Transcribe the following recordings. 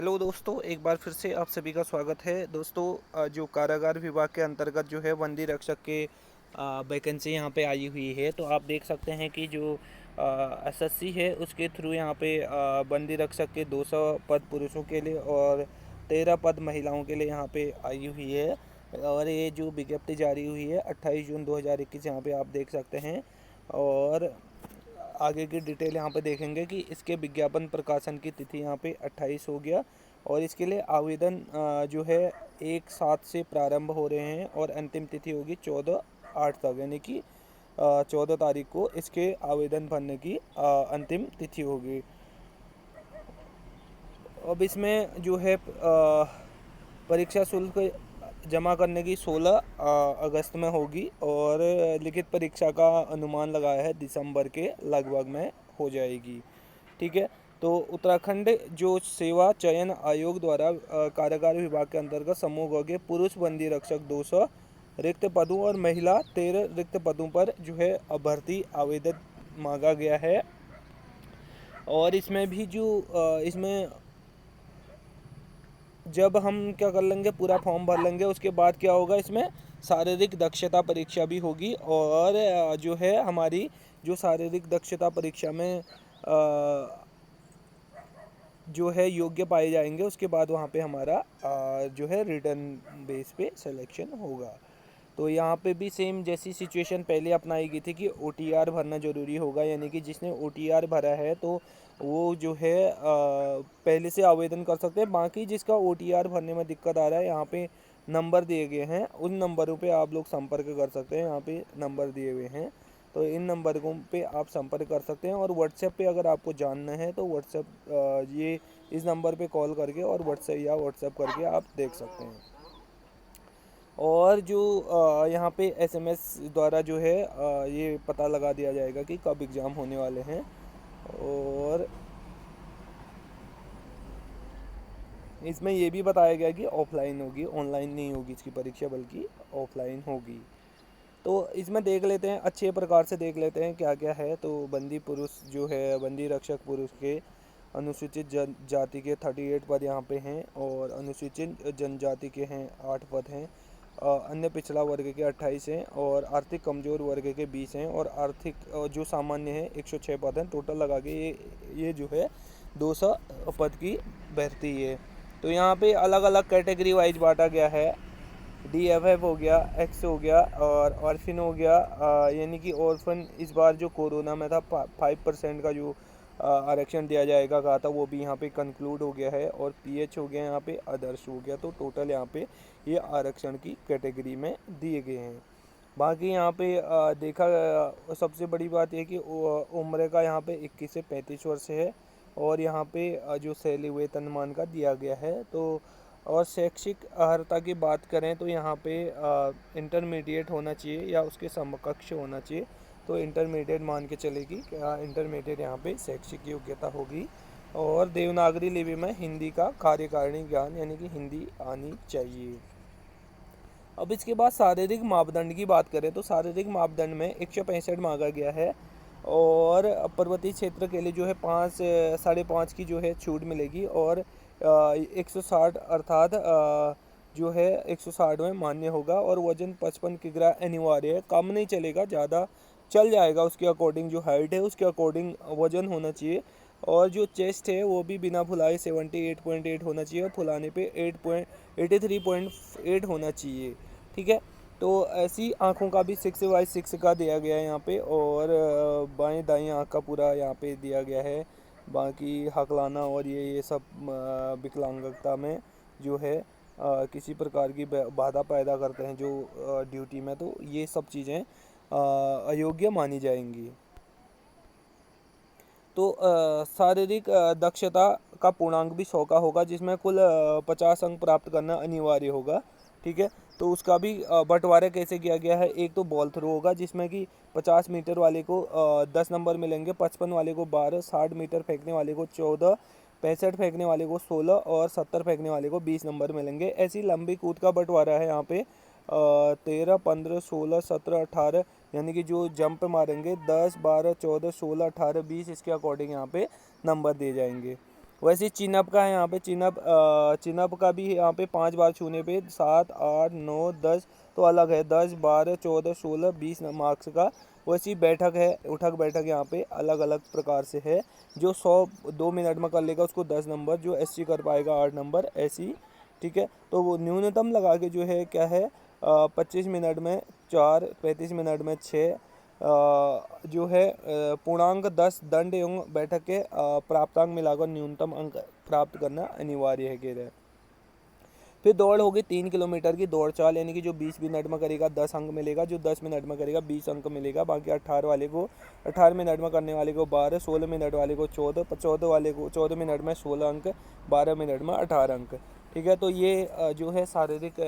Hello दोस्तों, एक बार फिर से आप सभी का स्वागत है। दोस्तों, जो कारागार विभाग के अंतर्गत जो है बंदी रक्षक के वैकेंसी यहाँ पे आई हुई है। तो आप देख सकते हैं कि जो एसएससी है उसके थ्रू यहाँ पे बंदी रक्षक के 200 पद पुरुषों के लिए और 13 पद महिलाओं के लिए यहाँ पे आई हुई है। और ये जो विज्ञप्ति जारी हुई है 28 जून 2021, यहाँ पे आप देख सकते हैं। और आगे की डिटेल यहाँ पे देखेंगे कि इसके विज्ञापन प्रकाशन की तिथि यहाँ पे 28 हो गया। और इसके लिए आवेदन जो है 1/7 से प्रारंभ हो रहे हैं और अंतिम तिथि होगी 14/8 तक, यानी कि 14 तारीख को इसके आवेदन भरने की अंतिम तिथि होगी। अब इसमें जो है परीक्षा शुल्क जमा करने की 16 अगस्त में होगी और लिखित परीक्षा का अनुमान लगाया है दिसंबर के लगभग में हो जाएगी। ठीक है। तो उत्तराखंड जो सेवा चयन आयोग द्वारा कारागार विभाग के अंतर्गत समूह ग के पुरुष बंदी रक्षक 200 रिक्त पदों और महिला 13 रिक्त पदों पर जो है भर्ती आवेदन मांगा गया है। और इसमें भी जो इसमें जब हम क्या कर लेंगे, पूरा फॉर्म भर लेंगे, उसके बाद क्या होगा, इसमें शारीरिक दक्षता परीक्षा भी होगी। और जो है हमारी जो शारीरिक दक्षता परीक्षा में जो है योग्य पाए जाएंगे, उसके बाद वहाँ पे हमारा जो है रिटर्न बेस पे सिलेक्शन होगा। तो यहाँ पे भी सेम जैसी सिचुएशन पहले अपनाई गई थी कि ओटीआर भरना ज़रूरी होगा, यानी कि जिसने ओटीआर भरा है तो वो जो है पहले से आवेदन कर सकते हैं। बाकी जिसका ओटीआर भरने में दिक्कत आ रहा है, यहाँ पे नंबर दिए गए हैं, उन नंबरों पे आप लोग संपर्क कर सकते हैं। यहाँ पे नंबर दिए हुए हैं, तो इन नंबरों पे आप संपर्क कर सकते हैं। और व्हाट्सएप पे अगर आपको जानना है तो व्हाट्सएप ये इस नंबर पे कॉल करके और व्हाट्सएप करके आप देख सकते हैं। और जो यहाँ पे एसएमएस द्वारा जो है ये पता लगा दिया जाएगा कि कब एग्ज़ाम होने वाले हैं। और इसमें ये भी बताया गया कि ऑफलाइन होगी, ऑनलाइन नहीं होगी इसकी परीक्षा, बल्कि ऑफलाइन होगी। तो इसमें देख लेते हैं, अच्छे प्रकार से देख लेते हैं क्या क्या है। तो बंदी पुरुष जो है, बंदी रक्षक पुरुष के अनुसूचित जाति के 38 पद यहाँ पे हैं और अनुसूचित जनजाति के हैं 8 पद हैं। अन्य पिछड़ा वर्ग के 28 हैं और आर्थिक कमजोर वर्ग के 20 हैं और आर्थिक जो सामान्य है 106 पद हैं। टोटल लगा के ये जो है 200 पद की भर्ती है। तो यहाँ पे अलग अलग कैटेगरी वाइज बांटा गया है। DFF हो गया, एक्स हो गया और ऑर्फिन हो गया। यानी कि ऑर्फन इस बार जो कोरोना में था 5% का जो आरक्षण दिया जाएगा कहा था, वो भी यहाँ पे कंक्लूड हो गया है। और PH हो गया, यहाँ पे आदर्श हो गया। तो टोटल यहाँ पे ये आरक्षण की कैटेगरी में दिए गए हैं। बाकी यहाँ पे देखा सबसे बड़ी बात यह कि उम्र का यहाँ पे 21 से 35 वर्ष है। और यहाँ पे जो शैली वेतनमान का दिया गया है। तो और शैक्षिक अर्हता की बात करें तो यहाँ पे इंटरमीडिएट होना चाहिए या उसके समकक्ष होना चाहिए। तो इंटरमीडिएट मान के चलेगी, क्या इंटरमीडिएट यहाँ पे शैक्षिक योग्यता होगी। और देवनागरी लिपि में हिंदी का कार्यकारिणी ज्ञान, यानी कि हिंदी आनी चाहिए। अब इसके बाद शारीरिक मापदंड की बात करें तो शारीरिक मापदंड में 165 मांगा गया है। और पर्वतीय क्षेत्र के लिए जो है 5.5 की जो है छूट मिलेगी। और 160 अर्थात जो है 160 में मान्य होगा। और वजन 55 किग्रा अनिवार्य है, कम नहीं चलेगा, ज़्यादा चल जाएगा। उसके अकॉर्डिंग जो हाइट है उसके अकॉर्डिंग वजन होना चाहिए। और जो चेस्ट है वो भी बिना फुलाए 78.8 होना चाहिए और फुलाने पे 83.8 होना चाहिए। ठीक है। तो ऐसी आँखों का भी 6/6 का दिया गया है यहाँ पे। और बाएं दाएं आँख का पूरा यहाँ पे दिया गया है। बाकी हकलाना और ये सब विकलांगता में जो है किसी प्रकार की बाधा पैदा करते हैं जो ड्यूटी में, तो ये सब चीज़ें अयोग्य मानी जाएंगी। तो शारीरिक दक्षता का पूर्णांक भी 100 का होगा, जिसमें कुल 50 अंक प्राप्त करना अनिवार्य होगा। ठीक है। तो उसका भी बंटवारा कैसे किया गया है, एक तो बॉल थ्रो होगा जिसमें कि 50 मीटर वाले को 10 नंबर मिलेंगे, 55 वाले को 12, 60 मीटर फेंकने वाले को 14, 65 फेंकने वाले को 16 और 70 फेंकने वाले को 20 नंबर मिलेंगे। ऐसी लंबी कूद का बंटवारा है यहाँ पे 13, 15, 16, 17, 18, यानी कि जो जंप मारेंगे 10, 12, 14, 16, 18, 20, इसके अकॉर्डिंग यहाँ पे नंबर दिए जाएंगे। वैसे चिनअप का है यहाँ पे, चिनअप का भी यहाँ पे 5 बार छूने पे 7, 8, 9, 10 तो अलग है, 10, 12, 14, 16, 20 मार्क्स का। वैसी बैठक है, उठक बैठक यहाँ पे अलग अलग प्रकार से है। जो 102 मिनट में कर लेगा उसको 10 नंबर, जो 80 कर पाएगा 8 नंबर, ऐसी। ठीक है, तो वो न्यूनतम लगा के जो है क्या है, 25 मिनट में 4, 35 मिनट में 6, जो है पूर्णांक 10 दंड एवं बैठक के प्राप्तांक मिलाकर न्यूनतम अंक प्राप्त करना अनिवार्य है कह रहे हैं। फिर दौड़ होगी 3 किलोमीटर की दौड़ चाल, यानी कि जो 20 मिनट में करेगा 10 अंक मिलेगा, जो 10 मिनट में करेगा 20 अंक मिलेगा। बाकी 18 मिनट में करने वाले को 12, 16 मिनट वाले को 14, 14 वाले को 14 मिनट में 16 अंक, 12 मिनट में 18 अंक। ठीक है, तो ये जो है शारीरिक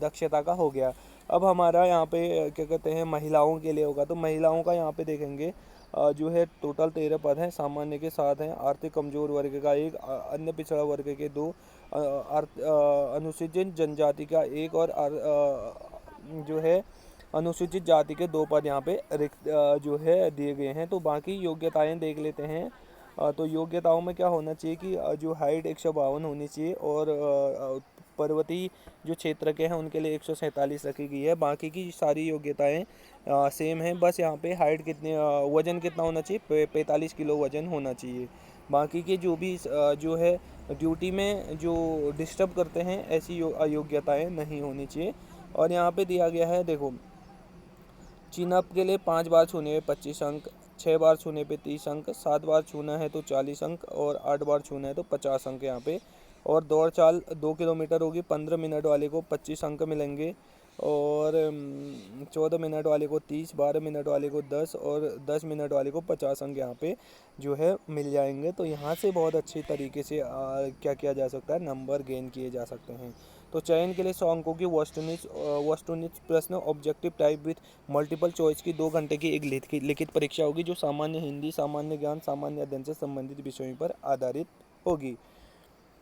दक्षता का हो गया। अब हमारा यहाँ पे क्या कहते हैं महिलाओं के लिए होगा, तो महिलाओं का यहाँ पे देखेंगे जो है टोटल 13 पद हैं, सामान्य के 7 हैं, आर्थिक कमजोर वर्ग का 1, अन्य पिछड़ा वर्ग के 2, अनुसूचित जनजाति का 1 और जो है अनुसूचित जाति के 2 पद यहाँ पे रिक्त जो है दिए गए हैं। तो बाकी योग्यताएं देख लेते हैं। तो योग्यताओं में क्या होना चाहिए कि जो हाइट 152 होनी चाहिए, और पर्वतीय जो क्षेत्र के हैं उनके लिए 147 रखी गई है। बाकी की सारी योग्यताएं सेम है, बस यहाँ पे हाइट कितने, वजन कितना होना चाहिए, 45 किलो वजन होना चाहिए। बाकी के जो भी जो है ड्यूटी में जो डिस्टर्ब करते हैं ऐसी अयोग्यताएं नहीं होनी चाहिए। और यहाँ पे दिया गया है देखो, चिनअप के लिए 5 बार छूने पे 25 अंक, 6 बार छूने पे 30 अंक, 7 बार छूना है तो 40 अंक, और 8 बार छूना है तो 50 अंक यहाँ पे। और दौड़ चाल 2 किलोमीटर होगी, 15 मिनट वाले को 25 अंक मिलेंगे, और 14 मिनट वाले को 30, 12 मिनट वाले को 10, और 10 मिनट वाले को 50 अंक यहाँ पे जो है मिल जाएंगे। तो यहाँ से बहुत अच्छी तरीके से क्या किया जा सकता है, नंबर गेन किए जा सकते हैं। तो चयन के लिए 100 अंकों की वस्तुनिष्ठ प्रश्न objective type with multiple choice की 2 घंटे की एक लिखित परीक्षा होगी, जो सामान्य हिंदी, सामान्य ज्ञान, सामान्य अध्ययन से संबंधित विषयों पर आधारित होगी।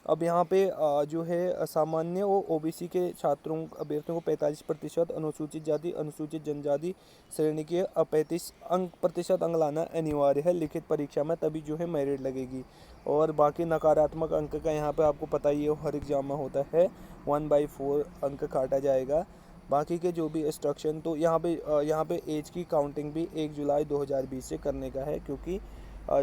अब यहाँ पे जो है सामान्य और ओबीसी के छात्रों अभ्यर्थियों को 45%, अनुसूचित जाति, अनुसूचित जनजाति श्रेणी के 35% अंक लाना अनिवार्य है लिखित परीक्षा में, तभी जो है मेरिट लगेगी। और बाकी नकारात्मक अंक का यहाँ पे आपको पता ही है, हर एग्जाम में होता है, 1/4 अंक काटा जाएगा। बाकी के जो भी इंस्ट्रक्शन, तो यहाँ पे एज की काउंटिंग भी 1 जुलाई 2020 से करने का है, क्योंकि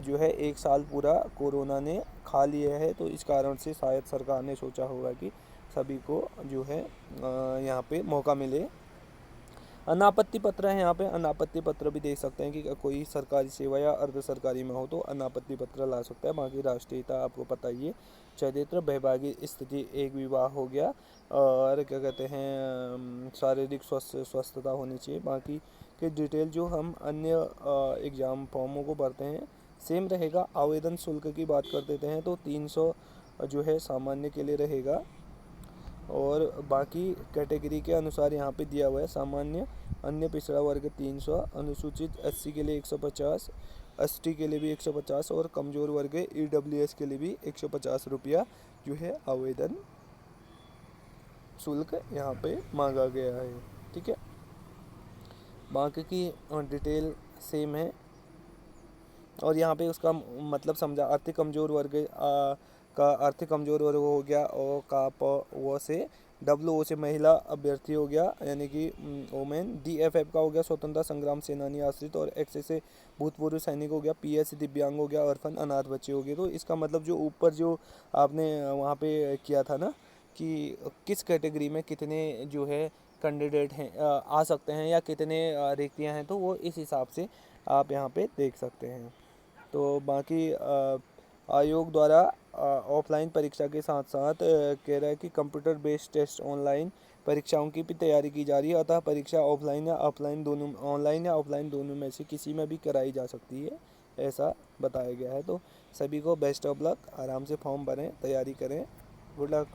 जो है 1 साल पूरा कोरोना ने खा लिया है, तो इस कारण से शायद सरकार ने सोचा होगा कि सभी को जो है यहाँ पे मौका मिले। अनापत्ति पत्र है, यहाँ पे अनापत्ति पत्र भी देख सकते हैं कि कोई सरकारी सेवा या अर्ध सरकारी में हो तो अनापत्ति पत्र ला सकता है। बाकी राष्ट्रीयता आपको पता ही है, चरित्र, वैवाहिक स्थिति, एक विवाह हो गया, और क्या कहते हैं शारीरिक स्वस्थता होनी चाहिए। बाकी के डिटेल जो हम अन्य एग्ज़ाम फॉर्मों को भरते हैं सेम रहेगा। आवेदन शुल्क की बात कर देते हैं तो 300 जो है सामान्य के लिए रहेगा, और बाकी कैटेगरी के अनुसार यहाँ पे दिया हुआ है, सामान्य, अन्य पिछड़ा वर्ग 300, अनुसूचित SC के लिए 150, ST के लिए भी 150, और कमज़ोर वर्ग EWS के लिए भी 150 रुपया जो है आवेदन शुल्क यहाँ पे मांगा गया है। ठीक है, बाकी की डिटेल सेम है। और यहाँ पे उसका मतलब समझा, आर्थिक कमज़ोर वर्ग का आर्थिक कमज़ोर वर्ग हो गया, ओ का प वो से, WO से महिला अभ्यर्थी हो गया, यानी कि वोमेन। DFF का हो गया स्वतंत्रता संग्राम सेनानी आश्रित, और XA से भूतपूर्व सैनिक हो गया, PS से दिव्यांग हो गया, ऑर्फन अनाथ बच्चे हो गए। तो इसका मतलब जो ऊपर जो आपने वहाँ पे किया था ना कि किस कैटेगरी में कितने जो है कैंडिडेट हैं आ सकते हैं, या कितने रिक्तियाँ हैं, तो वो इस हिसाब से आप यहाँ पे देख सकते हैं। तो बाकी आयोग द्वारा ऑफलाइन परीक्षा के साथ साथ कह रहा है कि कंप्यूटर बेस्ड टेस्ट ऑनलाइन परीक्षाओं की भी तैयारी की जा रही है, अतः परीक्षा ऑफलाइन या ऑफलाइन दोनों, ऑनलाइन या ऑफलाइन दोनों में से किसी में भी कराई जा सकती है, ऐसा बताया गया है। तो सभी को बेस्ट ऑफ लक, आराम से फॉर्म भरें, तैयारी करें, गुड लक।